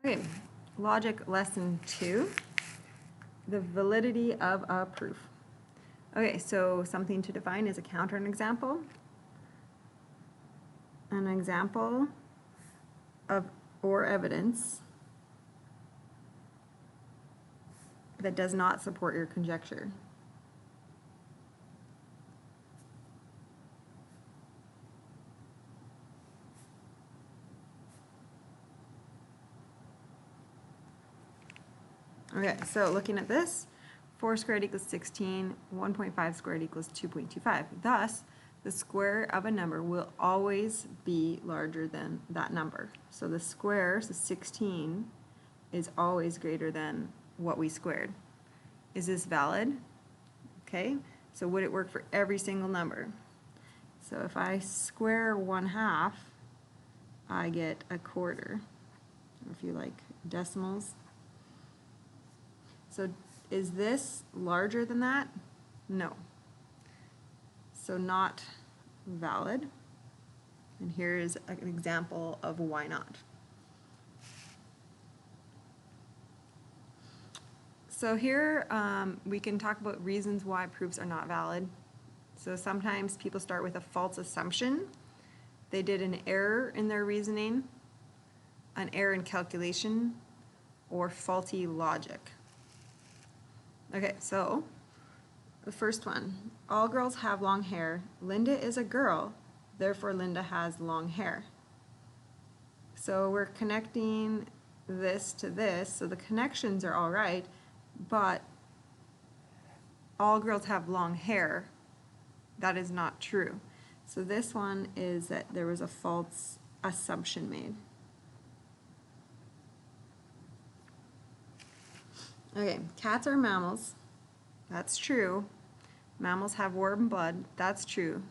Okay, logic lesson 2, the validity of a proof. Okay, so something to define is a counter and example. An example of or evidence that does not support your conjecture. Okay, so looking at this, 4 squared equals 16, 1.5 squared equals 2.25. Thus, the square of a number will always be larger than that number. So the square, so 16, is always greater than what we squared. Is this valid? Okay, so would it work for every single number? So if I square 1/2, I get a quarter, or if you like decimals. So is this larger than that? No. So not valid. And here is an example of why not. So here we can talk about reasons why proofs are not valid. So sometimes people start with a false assumption. They did an error in their reasoning, an error in calculation, or faulty logic. Okay, so the first one, all girls have long hair. Linda is a girl, therefore Linda has long hair. So we're connecting this to this, so the connections are all right, but all girls have long hair. That is not true. So this one is that there was a false assumption made. Okay, cats are mammals. That's true. Mammals have warm blood. That's true.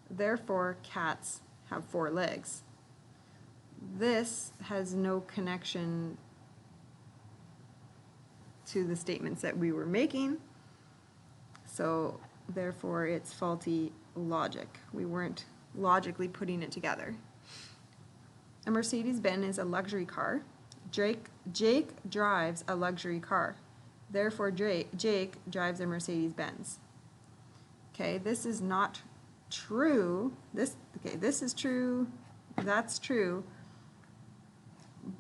Therefore, cats have 4 legs. This has no connection to the statements that we were making, so therefore it's faulty logic. We weren't logically putting it together. A Mercedes-Benz is a luxury car. Jake drives a luxury car. Therefore, Jake drives a Mercedes-Benz. Okay, this is not true. This is true. That's true.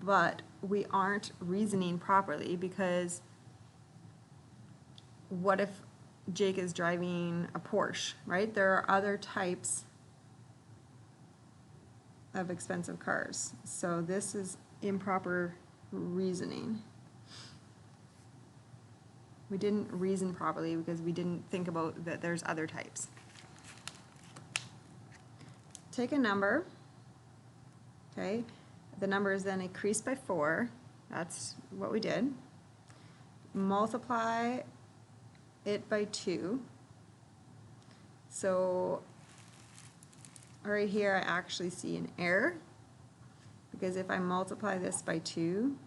But we aren't reasoning properly, because what if Jake is driving a Porsche, right? There are other types of expensive cars. So this is improper reasoning. We didn't reason properly because we didn't think about that there's other types. Take a number, okay? The number is then increased by 4. That's what we did. Multiply it by 2. So right here I actually see an error, because if I multiply this by 2,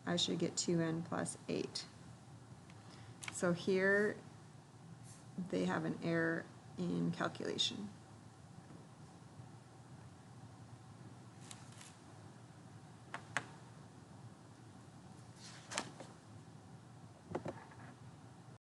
I should get 2n plus 8. So here they have an error in calculation.